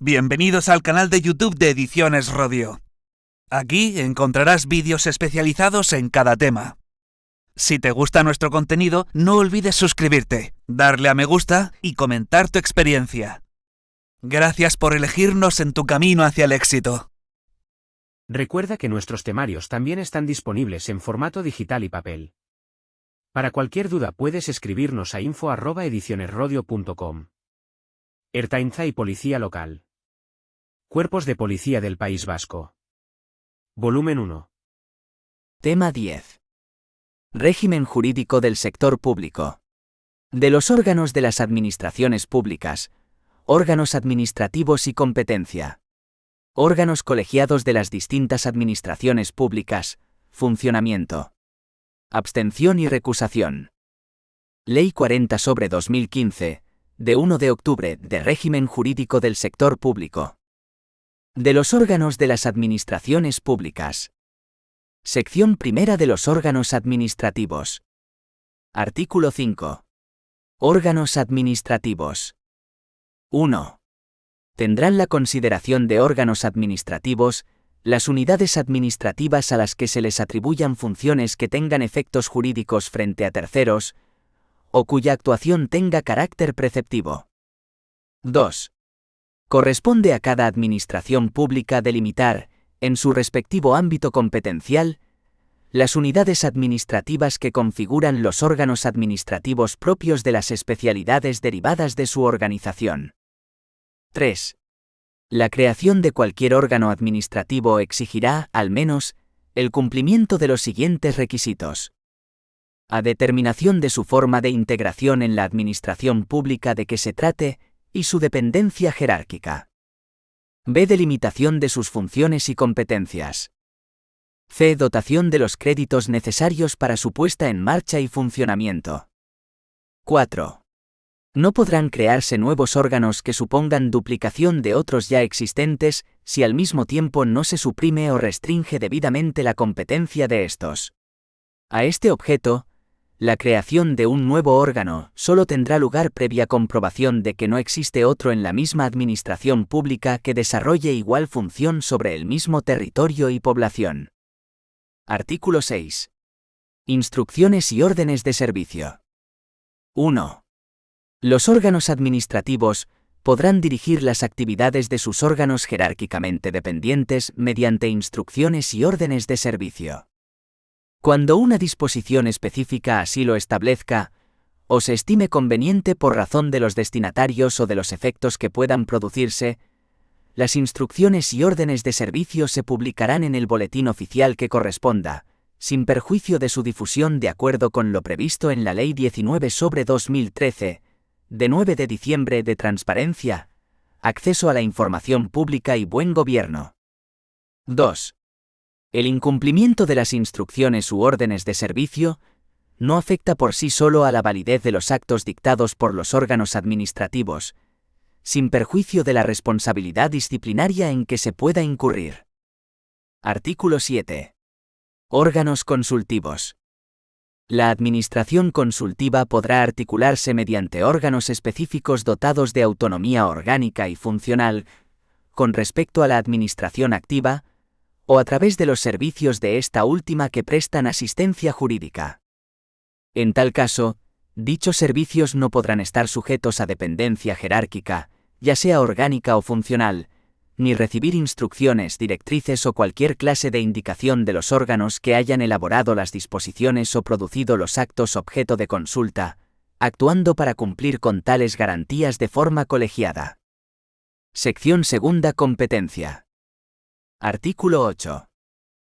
Bienvenidos al canal de YouTube de Ediciones Rodio. Aquí encontrarás vídeos especializados en cada tema. Si te gusta nuestro contenido, no olvides suscribirte, darle a me gusta y comentar tu experiencia. Gracias por elegirnos en tu camino hacia el éxito. Recuerda que nuestros temarios también están disponibles en formato digital y papel. Para cualquier duda puedes escribirnos a info@edicionesrodio.com. Ertzaintza y Policía Local. Cuerpos de Policía del País Vasco. Volumen 1. Tema 10. Régimen jurídico del sector público. De los órganos de las administraciones públicas, órganos administrativos y competencia. Órganos colegiados de las distintas administraciones públicas, funcionamiento. Abstención y recusación. Ley 40/2015, de 1 de octubre, de régimen jurídico del sector público. De los órganos de las administraciones públicas. Sección primera de los órganos administrativos. Artículo 5. Órganos administrativos. 1. Tendrán la consideración de órganos administrativos las unidades administrativas a las que se les atribuyan funciones que tengan efectos jurídicos frente a terceros, o cuya actuación tenga carácter preceptivo. 2. Corresponde a cada administración pública delimitar, en su respectivo ámbito competencial, las unidades administrativas que configuran los órganos administrativos propios de las especialidades derivadas de su organización. 3. La creación de cualquier órgano administrativo exigirá, al menos, el cumplimiento de los siguientes requisitos. A determinación de su forma de integración en la administración pública de que se trate, y su dependencia jerárquica. B. Delimitación de sus funciones y competencias. C. Dotación de los créditos necesarios para su puesta en marcha y funcionamiento. 4. No podrán crearse nuevos órganos que supongan duplicación de otros ya existentes, si al mismo tiempo no se suprime o restringe debidamente la competencia de estos. A este objeto, la creación de un nuevo órgano solo tendrá lugar previa comprobación de que no existe otro en la misma administración pública que desarrolle igual función sobre el mismo territorio y población. Artículo 6. Instrucciones y órdenes de servicio. 1. Los órganos administrativos podrán dirigir las actividades de sus órganos jerárquicamente dependientes mediante instrucciones y órdenes de servicio. Cuando una disposición específica así lo establezca, o se estime conveniente por razón de los destinatarios o de los efectos que puedan producirse, las instrucciones y órdenes de servicio se publicarán en el boletín oficial que corresponda, sin perjuicio de su difusión de acuerdo con lo previsto en la Ley 19/2013, de 9 de diciembre de Transparencia, Acceso a la Información Pública y Buen Gobierno. 2. El incumplimiento de las instrucciones u órdenes de servicio no afecta por sí solo a la validez de los actos dictados por los órganos administrativos, sin perjuicio de la responsabilidad disciplinaria en que se pueda incurrir. Artículo 7. Órganos consultivos. La administración consultiva podrá articularse mediante órganos específicos dotados de autonomía orgánica y funcional, con respecto a la administración activa, o a través de los servicios de esta última que prestan asistencia jurídica. En tal caso, dichos servicios no podrán estar sujetos a dependencia jerárquica, ya sea orgánica o funcional, ni recibir instrucciones, directrices o cualquier clase de indicación de los órganos que hayan elaborado las disposiciones o producido los actos objeto de consulta, actuando para cumplir con tales garantías de forma colegiada. Sección segunda. Competencia. Artículo 8.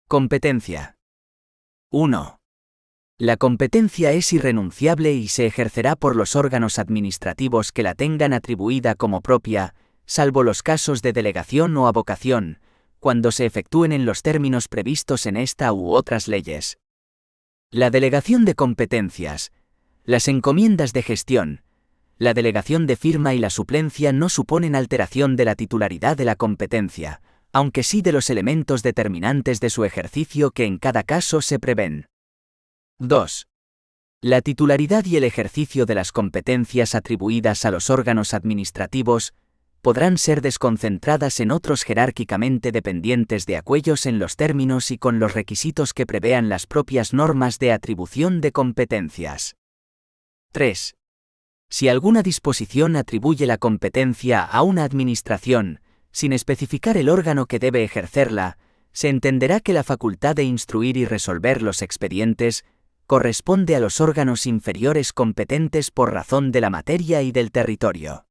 Competencia. 1. La competencia es irrenunciable y se ejercerá por los órganos administrativos que la tengan atribuida como propia, salvo los casos de delegación o avocación, cuando se efectúen en los términos previstos en esta u otras leyes. La delegación de competencias, las encomiendas de gestión, la delegación de firma y la suplencia no suponen alteración de la titularidad de la competencia, aunque sí de los elementos determinantes de su ejercicio que en cada caso se prevén. 2. La titularidad y el ejercicio de las competencias atribuidas a los órganos administrativos podrán ser desconcentradas en otros jerárquicamente dependientes de aquellos en los términos y con los requisitos que prevean las propias normas de atribución de competencias. 3. Si alguna disposición atribuye la competencia a una administración, sin especificar el órgano que debe ejercerla, se entenderá que la facultad de instruir y resolver los expedientes corresponde a los órganos inferiores competentes por razón de la materia y del territorio.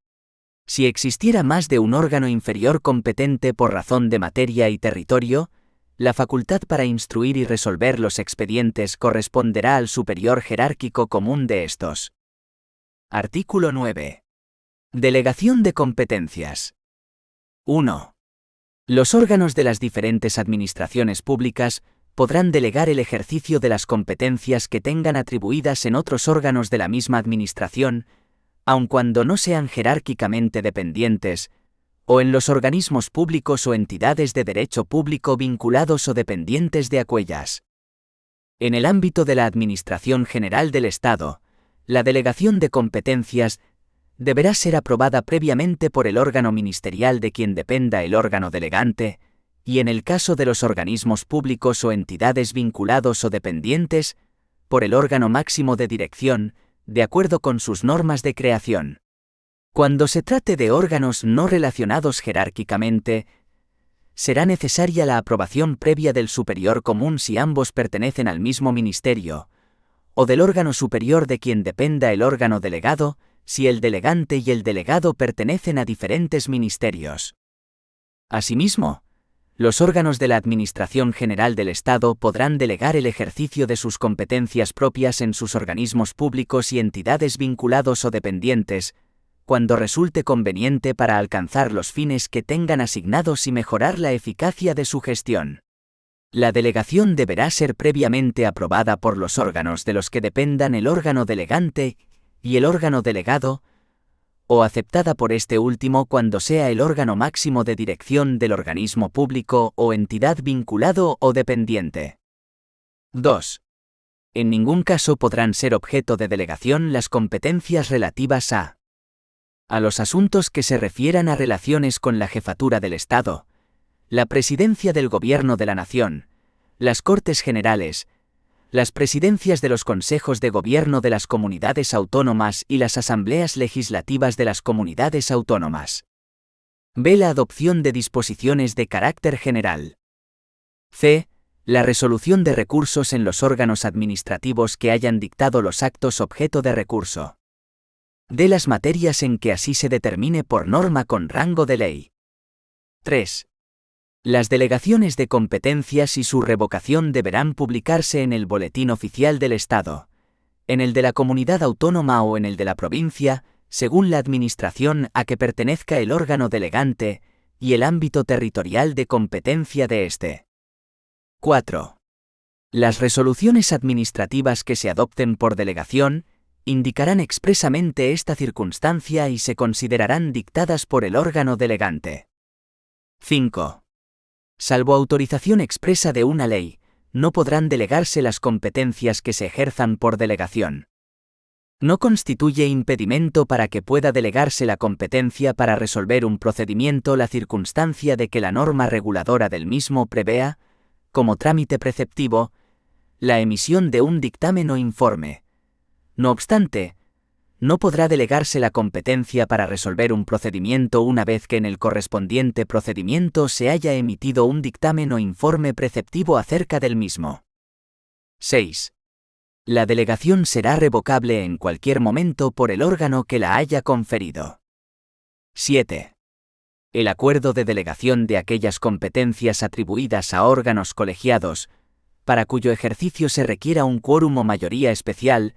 Si existiera más de un órgano inferior competente por razón de materia y territorio, la facultad para instruir y resolver los expedientes corresponderá al superior jerárquico común de estos. Artículo 9. Delegación de competencias. 1. Los órganos de las diferentes administraciones públicas podrán delegar el ejercicio de las competencias que tengan atribuidas en otros órganos de la misma administración, aun cuando no sean jerárquicamente dependientes, o en los organismos públicos o entidades de derecho público vinculados o dependientes de aquellas. En el ámbito de la Administración General del Estado, la delegación de competencias deberá ser aprobada previamente por el órgano ministerial de quien dependa el órgano delegante, y en el caso de los organismos públicos o entidades vinculados o dependientes, por el órgano máximo de dirección, de acuerdo con sus normas de creación. Cuando se trate de órganos no relacionados jerárquicamente, será necesaria la aprobación previa del superior común si ambos pertenecen al mismo ministerio, o del órgano superior de quien dependa el órgano delegado, si el delegante y el delegado pertenecen a diferentes ministerios. Asimismo, los órganos de la Administración General del Estado podrán delegar el ejercicio de sus competencias propias en sus organismos públicos y entidades vinculados o dependientes, cuando resulte conveniente para alcanzar los fines que tengan asignados y mejorar la eficacia de su gestión. La delegación deberá ser previamente aprobada por los órganos de los que dependan el órgano delegante y el órgano delegado, o aceptada por este último cuando sea el órgano máximo de dirección del organismo público o entidad vinculado o dependiente. 2. En ningún caso podrán ser objeto de delegación las competencias relativas a los asuntos que se refieran a relaciones con la jefatura del Estado, la presidencia del Gobierno de la Nación, las Cortes Generales, las presidencias de los consejos de gobierno de las comunidades autónomas y las asambleas legislativas de las comunidades autónomas. B. La adopción de disposiciones de carácter general. C. La resolución de recursos en los órganos administrativos que hayan dictado los actos objeto de recurso. D. Las materias en que así se determine por norma con rango de ley. 3. Las delegaciones de competencias y su revocación deberán publicarse en el Boletín Oficial del Estado, en el de la comunidad autónoma o en el de la provincia, según la administración a que pertenezca el órgano delegante y el ámbito territorial de competencia de éste. 4. Las resoluciones administrativas que se adopten por delegación indicarán expresamente esta circunstancia y se considerarán dictadas por el órgano delegante. 5. Salvo autorización expresa de una ley, no podrán delegarse las competencias que se ejerzan por delegación. No constituye impedimento para que pueda delegarse la competencia para resolver un procedimiento la circunstancia de que la norma reguladora del mismo prevea, como trámite preceptivo, la emisión de un dictamen o informe. No obstante, no podrá delegarse la competencia para resolver un procedimiento una vez que en el correspondiente procedimiento se haya emitido un dictamen o informe preceptivo acerca del mismo. 6. La delegación será revocable en cualquier momento por el órgano que la haya conferido. 7. El acuerdo de delegación de aquellas competencias atribuidas a órganos colegiados, para cuyo ejercicio se requiera un quórum o mayoría especial,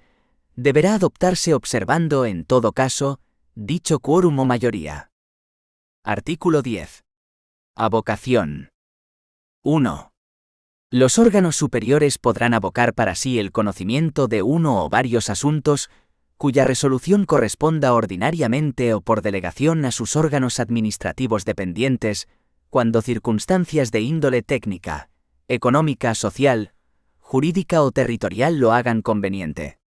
deberá adoptarse observando, en todo caso, dicho quórum o mayoría. Artículo 10. Avocación. 1. Los órganos superiores podrán avocar para sí el conocimiento de uno o varios asuntos, cuya resolución corresponda ordinariamente o por delegación a sus órganos administrativos dependientes, cuando circunstancias de índole técnica, económica, social, jurídica o territorial lo hagan conveniente.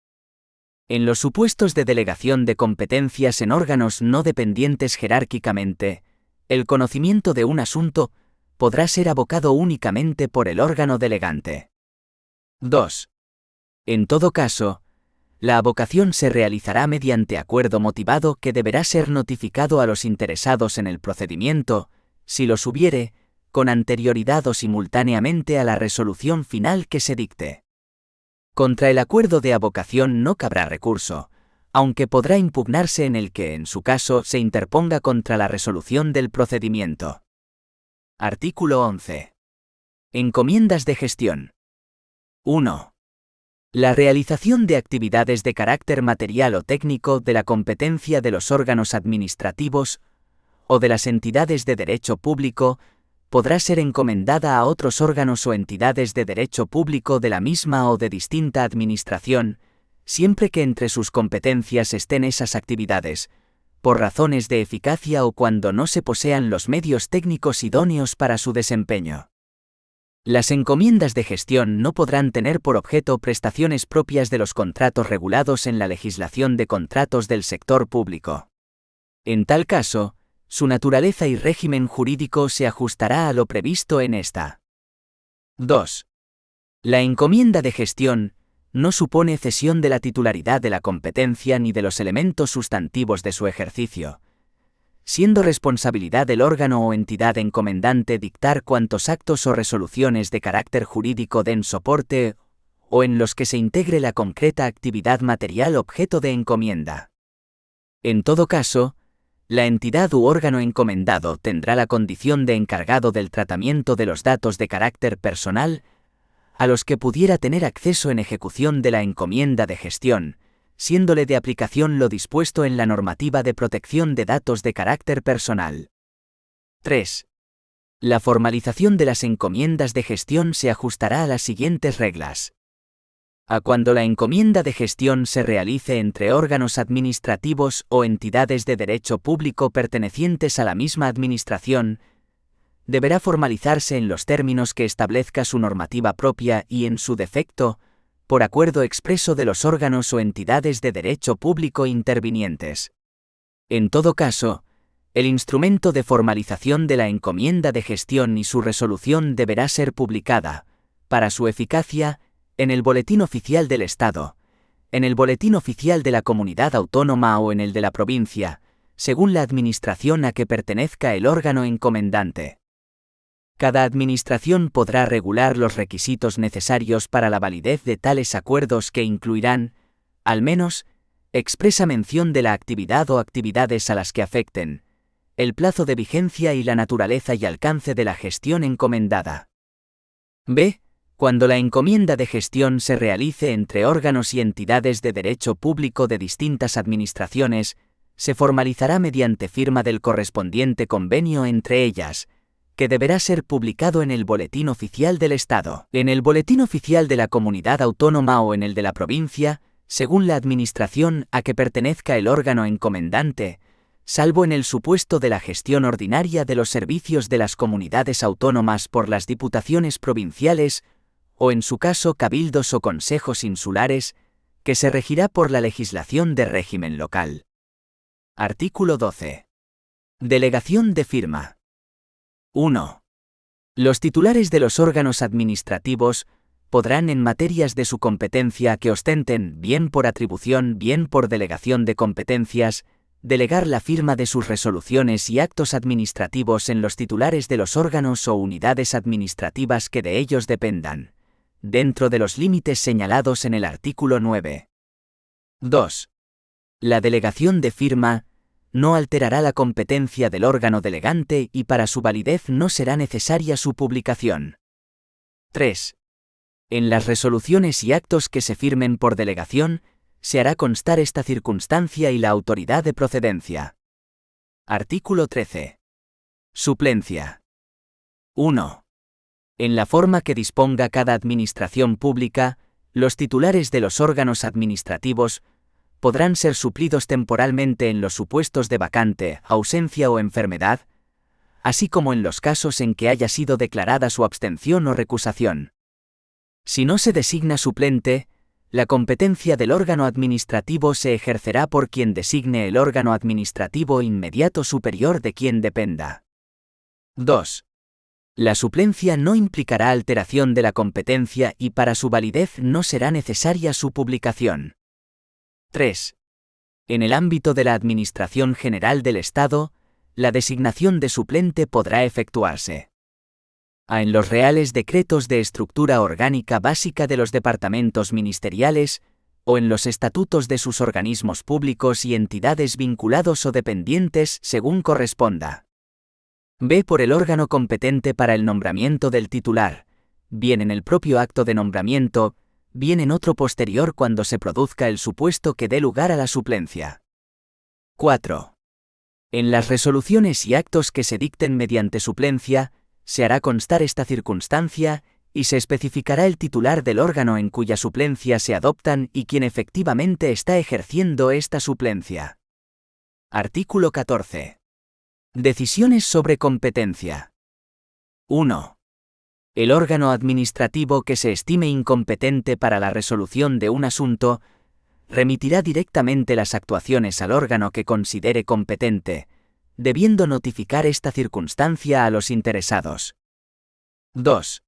En los supuestos de delegación de competencias en órganos no dependientes jerárquicamente, El conocimiento de un asunto podrá ser abocado únicamente por el órgano delegante. 2. En todo caso, la avocación se realizará mediante acuerdo motivado que deberá ser notificado a los interesados en el procedimiento, si los hubiere, con anterioridad o simultáneamente a la resolución final que se dicte. Contra el acuerdo de avocación no cabrá recurso, aunque podrá impugnarse en el que en su caso se interponga contra la resolución del procedimiento. Artículo 11. Encomiendas de gestión. 1. La realización de actividades de carácter material o técnico de la competencia de los órganos administrativos o de las entidades de derecho público podrá ser encomendada a otros órganos o entidades de derecho público de la misma o de distinta administración, siempre que entre sus competencias estén esas actividades, por razones de eficacia o cuando no se posean los medios técnicos idóneos para su desempeño. Las encomiendas de gestión no podrán tener por objeto prestaciones propias de los contratos regulados en la legislación de contratos del sector público. En tal caso, su naturaleza y régimen jurídico se ajustará a lo previsto en esta. 2. La encomienda de gestión no supone cesión de la titularidad de la competencia ni de los elementos sustantivos de su ejercicio, siendo responsabilidad del órgano o entidad encomendante dictar cuantos actos o resoluciones de carácter jurídico den soporte o en los que se integre la concreta actividad material objeto de encomienda. En todo caso, la entidad u órgano encomendado tendrá la condición de encargado del tratamiento de los datos de carácter personal a los que pudiera tener acceso en ejecución de la encomienda de gestión, siéndole de aplicación lo dispuesto en la normativa de protección de datos de carácter personal. 3. La formalización de las encomiendas de gestión se ajustará a las siguientes reglas. A cuando la encomienda de gestión se realice entre órganos administrativos o entidades de derecho público pertenecientes a la misma administración, deberá formalizarse en los términos que establezca su normativa propia y, en su defecto, por acuerdo expreso de los órganos o entidades de derecho público intervinientes. En todo caso, el instrumento de formalización de la encomienda de gestión y su resolución deberá ser publicada, para su eficacia, en el Boletín Oficial del Estado, en el Boletín Oficial de la Comunidad Autónoma o en el de la provincia, según la administración a que pertenezca el órgano encomendante. Cada administración podrá regular los requisitos necesarios para la validez de tales acuerdos que incluirán, al menos, expresa mención de la actividad o actividades a las que afecten, el plazo de vigencia y la naturaleza y alcance de la gestión encomendada. B. Cuando la encomienda de gestión se realice entre órganos y entidades de derecho público de distintas administraciones, se formalizará mediante firma del correspondiente convenio entre ellas, que deberá ser publicado en el Boletín Oficial del Estado, en el Boletín Oficial de la Comunidad Autónoma o en el de la provincia, según la administración a que pertenezca el órgano encomendante, salvo en el supuesto de la gestión ordinaria de los servicios de las comunidades autónomas por las diputaciones provinciales o en su caso cabildos o consejos insulares, que se regirá por la legislación de régimen local. Artículo 12. Delegación de firma. 1. Los titulares de los órganos administrativos podrán en materias de su competencia que ostenten, bien por atribución, bien por delegación de competencias, delegar la firma de sus resoluciones y actos administrativos en los titulares de los órganos o unidades administrativas que de ellos dependan, dentro de los límites señalados en el artículo 9. 2. La delegación de firma no alterará la competencia del órgano delegante y para su validez no será necesaria su publicación. 3. En las resoluciones y actos que se firmen por delegación, se hará constar esta circunstancia y la autoridad de procedencia. Artículo 13. Suplencia. 1. En la forma que disponga cada administración pública, los titulares de los órganos administrativos podrán ser suplidos temporalmente en los supuestos de vacante, ausencia o enfermedad, así como en los casos en que haya sido declarada su abstención o recusación. Si no se designa suplente, la competencia del órgano administrativo se ejercerá por quien designe el órgano administrativo inmediato superior de quien dependa. 2. La suplencia no implicará alteración de la competencia y para su validez no será necesaria su publicación. 3. En el ámbito de la Administración General del Estado, la designación de suplente podrá efectuarse a en los reales decretos de estructura orgánica básica de los departamentos ministeriales o en los estatutos de sus organismos públicos y entidades vinculados o dependientes según corresponda. B. Por el órgano competente para el nombramiento del titular, bien en el propio acto de nombramiento, bien en otro posterior cuando se produzca el supuesto que dé lugar a la suplencia. 4. En las resoluciones y actos que se dicten mediante suplencia, se hará constar esta circunstancia y se especificará el titular del órgano en cuya suplencia se adoptan y quien efectivamente está ejerciendo esta suplencia. Artículo 14. Decisiones sobre competencia. 1. El órgano administrativo que se estime incompetente para la resolución de un asunto, remitirá directamente las actuaciones al órgano que considere competente, debiendo notificar esta circunstancia a los interesados. 2.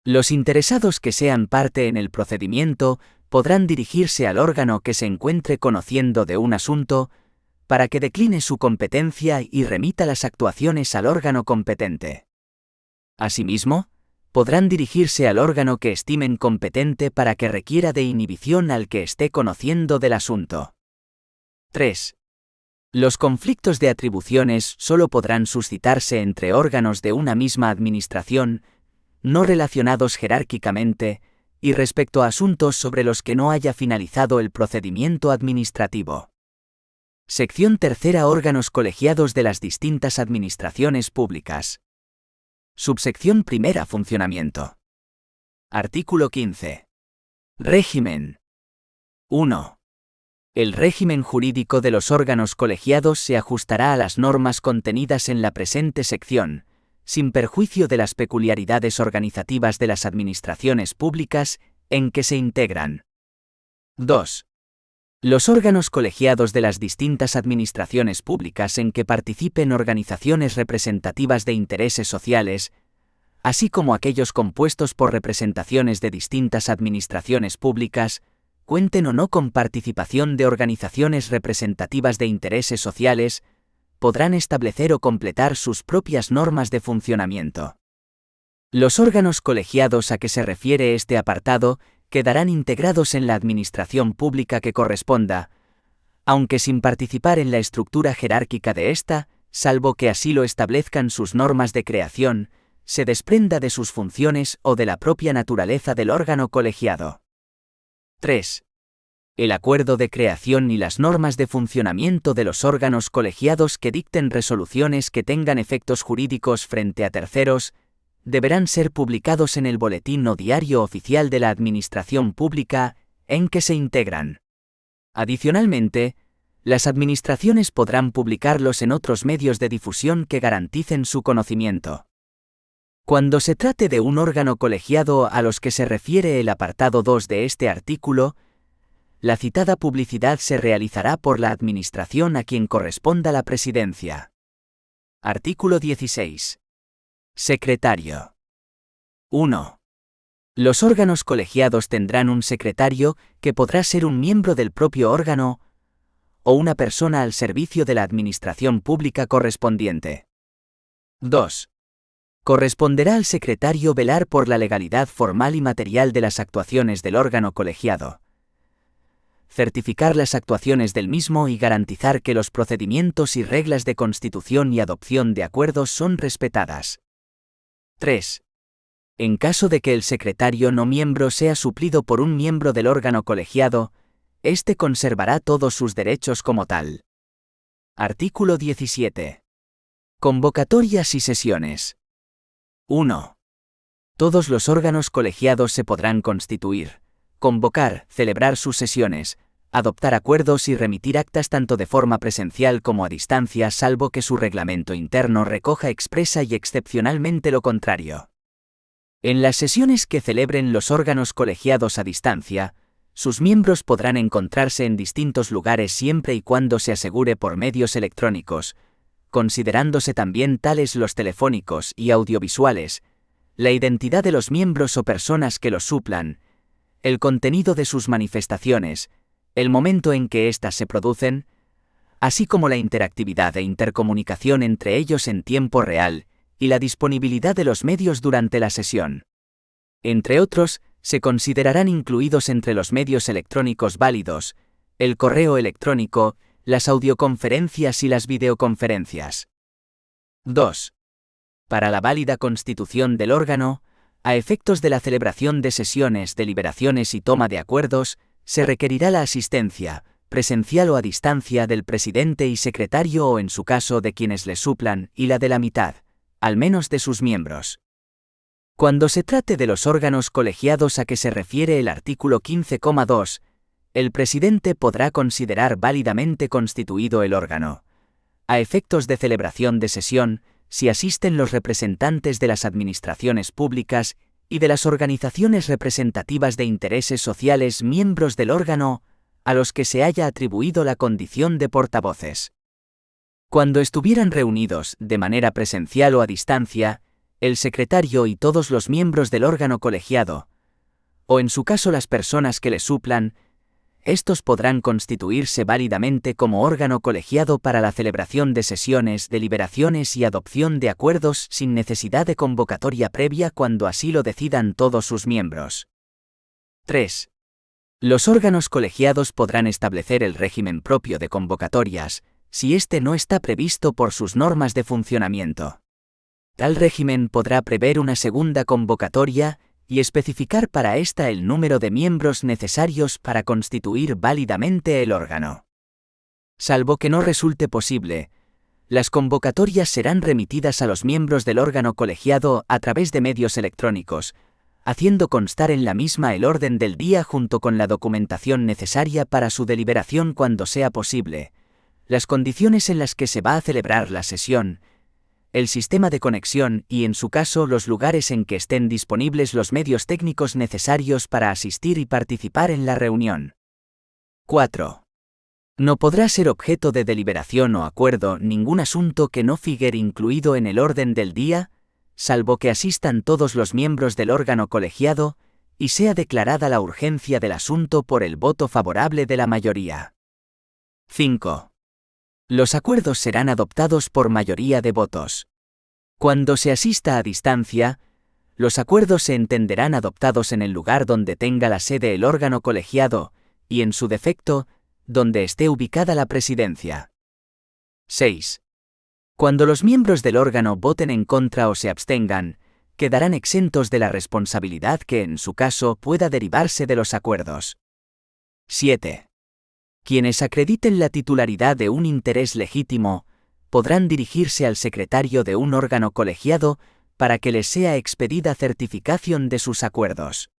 Los interesados que sean parte en el procedimiento podrán dirigirse al órgano que se encuentre conociendo de un asunto, para que decline su competencia y remita las actuaciones al órgano competente. Asimismo, podrán dirigirse al órgano que estimen competente para que requiera de inhibición al que esté conociendo del asunto. 3. Los conflictos de atribuciones solo podrán suscitarse entre órganos de una misma administración, no relacionados jerárquicamente, y respecto a asuntos sobre los que no haya finalizado el procedimiento administrativo. Sección 3. Órganos colegiados de las distintas administraciones públicas. Subsección 1. Funcionamiento. Artículo 15. Régimen. 1. El régimen jurídico de los órganos colegiados se ajustará a las normas contenidas en la presente sección, sin perjuicio de las peculiaridades organizativas de las administraciones públicas en que se integran. 2. Los órganos colegiados de las distintas administraciones públicas en que participen organizaciones representativas de intereses sociales, así como aquellos compuestos por representaciones de distintas administraciones públicas, cuenten o no con participación de organizaciones representativas de intereses sociales, podrán establecer o completar sus propias normas de funcionamiento. Los órganos colegiados a que se refiere este apartado quedarán integrados en la administración pública que corresponda, aunque sin participar en la estructura jerárquica de ésta, salvo que así lo establezcan sus normas de creación, se desprenda de sus funciones o de la propia naturaleza del órgano colegiado. 3. El acuerdo de creación y las normas de funcionamiento de los órganos colegiados que dicten resoluciones que tengan efectos jurídicos frente a terceros, deberán ser publicados en el Boletín o Diario Oficial de la Administración Pública en que se integran. Adicionalmente, las administraciones podrán publicarlos en otros medios de difusión que garanticen su conocimiento. Cuando se trate de un órgano colegiado a los que se refiere el apartado 2 de este artículo, la citada publicidad se realizará por la administración a quien corresponda la presidencia. Artículo 16. Secretario. 1. Los órganos colegiados tendrán un secretario que podrá ser un miembro del propio órgano o una persona al servicio de la administración pública correspondiente. 2. Corresponderá al secretario velar por la legalidad formal y material de las actuaciones del órgano colegiado, certificar las actuaciones del mismo y garantizar que los procedimientos y reglas de constitución y adopción de acuerdos son respetadas. 3. En caso de que el secretario no miembro sea suplido por un miembro del órgano colegiado, éste conservará todos sus derechos como tal. Artículo 17. Convocatorias y sesiones. 1. Todos los órganos colegiados se podrán constituir, convocar, celebrar sus sesiones, adoptar acuerdos y remitir actas tanto de forma presencial como a distancia, salvo que su reglamento interno recoja expresa y excepcionalmente lo contrario. En las sesiones que celebren los órganos colegiados a distancia, sus miembros podrán encontrarse en distintos lugares siempre y cuando se asegure por medios electrónicos, considerándose también tales los telefónicos y audiovisuales, la identidad de los miembros o personas que los suplan, el contenido de sus manifestaciones, el momento en que éstas se producen, así como la interactividad e intercomunicación entre ellos en tiempo real, y la disponibilidad de los medios durante la sesión. Entre otros, se considerarán incluidos entre los medios electrónicos válidos, el correo electrónico, las audioconferencias y las videoconferencias. 2. Para la válida constitución del órgano, a efectos de la celebración de sesiones, deliberaciones y toma de acuerdos, se requerirá la asistencia, presencial o a distancia del presidente y secretario o en su caso de quienes le suplan, y la de la mitad, al menos de sus miembros. Cuando se trate de los órganos colegiados a que se refiere el artículo 15,2, el presidente podrá considerar válidamente constituido el órgano, a efectos de celebración de sesión, si asisten los representantes de las administraciones públicas y de las organizaciones representativas de intereses sociales miembros del órgano, a los que se haya atribuido la condición de portavoces. Cuando estuvieran reunidos, de manera presencial o a distancia, el secretario y todos los miembros del órgano colegiado, o en su caso las personas que le suplan, estos podrán constituirse válidamente como órgano colegiado para la celebración de sesiones, deliberaciones y adopción de acuerdos sin necesidad de convocatoria previa cuando así lo decidan todos sus miembros. 3. Los órganos colegiados podrán establecer el régimen propio de convocatorias, si éste no está previsto por sus normas de funcionamiento. Tal régimen podrá prever una segunda convocatoria y especificar para ésta el número de miembros necesarios para constituir válidamente el órgano. Salvo que no resulte posible, las convocatorias serán remitidas a los miembros del órgano colegiado a través de medios electrónicos, haciendo constar en la misma el orden del día junto con la documentación necesaria para su deliberación cuando sea posible, las condiciones en las que se va a celebrar la sesión, el sistema de conexión y, en su caso, los lugares en que estén disponibles los medios técnicos necesarios para asistir y participar en la reunión. 4. No podrá ser objeto de deliberación o acuerdo ningún asunto que no figure incluido en el orden del día, salvo que asistan todos los miembros del órgano colegiado y sea declarada la urgencia del asunto por el voto favorable de la mayoría. 5. Los acuerdos serán adoptados por mayoría de votos. Cuando se asista a distancia, los acuerdos se entenderán adoptados en el lugar donde tenga la sede el órgano colegiado, y en su defecto, donde esté ubicada la presidencia. 6. Cuando los miembros del órgano voten en contra o se abstengan, quedarán exentos de la responsabilidad que en su caso pueda derivarse de los acuerdos. 7. Quienes acrediten la titularidad de un interés legítimo, podrán dirigirse al secretario de un órgano colegiado para que les sea expedida certificación de sus acuerdos.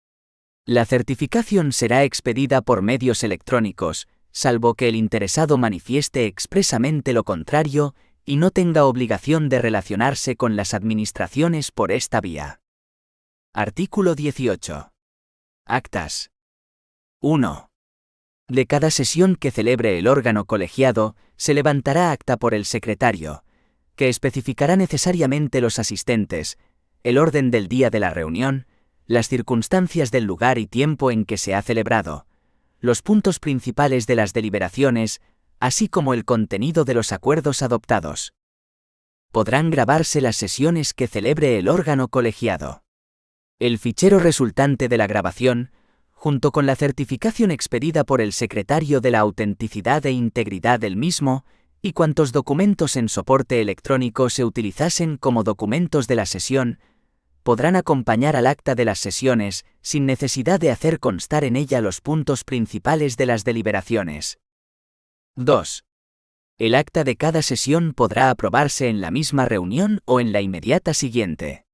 La certificación será expedida por medios electrónicos, salvo que el interesado manifieste expresamente lo contrario y no tenga obligación de relacionarse con las administraciones por esta vía. Artículo 18. Actas. 1. De cada sesión que celebre el órgano colegiado, se levantará acta por el secretario, que especificará necesariamente los asistentes, el orden del día de la reunión, las circunstancias del lugar y tiempo en que se ha celebrado, los puntos principales de las deliberaciones, así como el contenido de los acuerdos adoptados. Podrán grabarse las sesiones que celebre el órgano colegiado. El fichero resultante de la grabación, junto con la certificación expedida por el secretario de la autenticidad e integridad del mismo, y cuantos documentos en soporte electrónico se utilizasen como documentos de la sesión, podrán acompañar al acta de las sesiones, sin necesidad de hacer constar en ella los puntos principales de las deliberaciones. 2. El acta de cada sesión podrá aprobarse en la misma reunión o en la inmediata siguiente.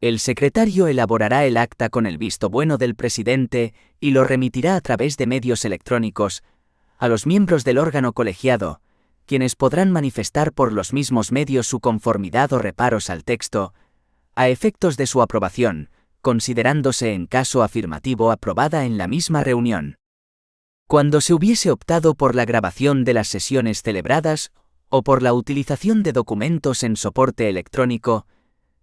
El secretario elaborará el acta con el visto bueno del presidente y lo remitirá a través de medios electrónicos a los miembros del órgano colegiado, quienes podrán manifestar por los mismos medios su conformidad o reparos al texto, a efectos de su aprobación, considerándose en caso afirmativo aprobada en la misma reunión. Cuando se hubiese optado por la grabación de las sesiones celebradas, o por la utilización de documentos en soporte electrónico,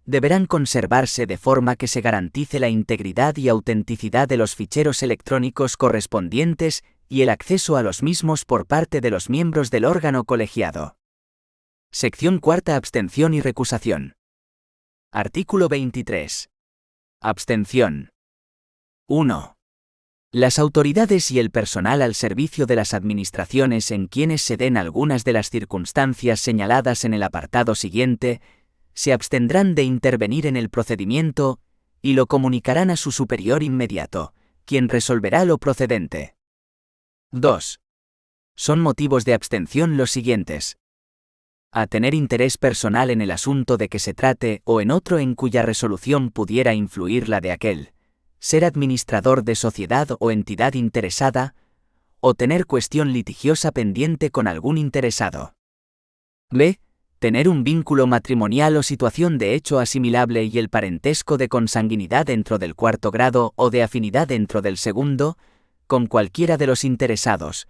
deberán conservarse de forma que se garantice la integridad y autenticidad de los ficheros electrónicos correspondientes y el acceso a los mismos por parte de los miembros del órgano colegiado. Sección cuarta. Abstención y recusación. Artículo 23. Abstención. 1. Las autoridades y el personal al servicio de las administraciones en quienes se den algunas de las circunstancias señaladas en el apartado siguiente, se abstendrán de intervenir en el procedimiento y lo comunicarán a su superior inmediato, quien resolverá lo procedente. 2. Son motivos de abstención los siguientes: a tener interés personal en el asunto de que se trate o en otro en cuya resolución pudiera influir la de aquel, ser administrador de sociedad o entidad interesada, o tener cuestión litigiosa pendiente con algún interesado. B. Tener un vínculo matrimonial o situación de hecho asimilable y el parentesco de consanguinidad dentro del cuarto grado o de afinidad dentro del segundo, con cualquiera de los interesados,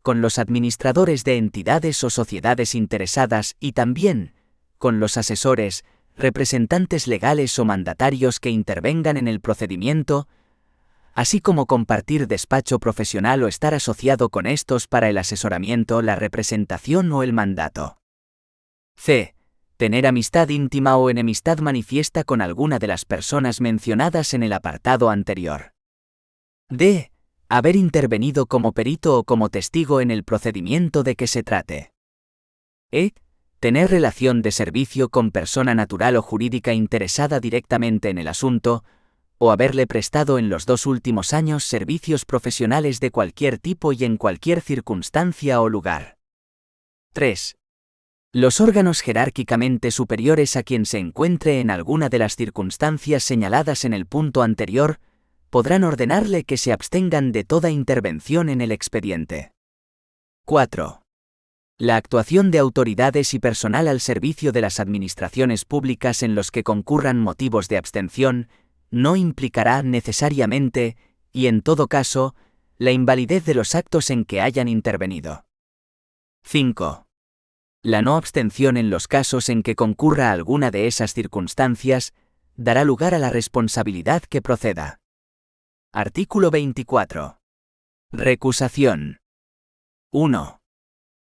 con los administradores de entidades o sociedades interesadas y también con los asesores, representantes legales o mandatarios que intervengan en el procedimiento, así como compartir despacho profesional o estar asociado con estos para el asesoramiento, la representación o el mandato. C. Tener amistad íntima o enemistad manifiesta con alguna de las personas mencionadas en el apartado anterior. D. Haber intervenido como perito o como testigo en el procedimiento de que se trate. E. Tener relación de servicio con persona natural o jurídica interesada directamente en el asunto, o haberle prestado en los 2 últimos años servicios profesionales de cualquier tipo y en cualquier circunstancia o lugar. 3. Los órganos jerárquicamente superiores a quien se encuentre en alguna de las circunstancias señaladas en el punto anterior, podrán ordenarle que se abstengan de toda intervención en el expediente. 4. La actuación de autoridades y personal al servicio de las administraciones públicas en los que concurran motivos de abstención no implicará necesariamente, y en todo caso, la invalidez de los actos en que hayan intervenido. 5. La no abstención en los casos en que concurra alguna de esas circunstancias dará lugar a la responsabilidad que proceda. Artículo 24. Recusación. 1.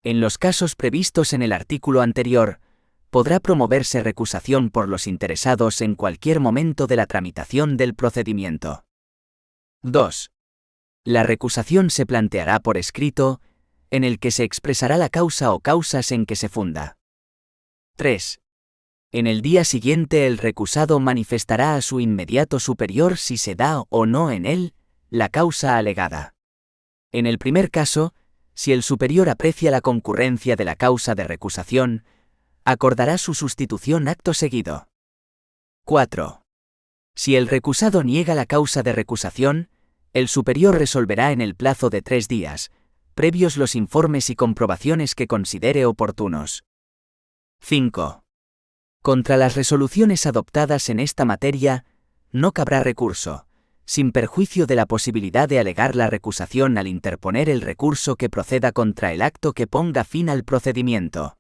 En los casos previstos en el artículo anterior, podrá promoverse recusación por los interesados en cualquier momento de la tramitación del procedimiento. 2. La recusación se planteará por escrito, en el que se expresará la causa o causas en que se funda. 3. En el día siguiente el recusado manifestará a su inmediato superior si se da o no en él la causa alegada. En el primer caso, si el superior aprecia la concurrencia de la causa de recusación, acordará su sustitución acto seguido. 4. Si el recusado niega la causa de recusación, el superior resolverá en el plazo de 3 días, previos los informes y comprobaciones que considere oportunos. 5. Contra las resoluciones adoptadas en esta materia, no cabrá recurso, sin perjuicio de la posibilidad de alegar la recusación al interponer el recurso que proceda contra el acto que ponga fin al procedimiento.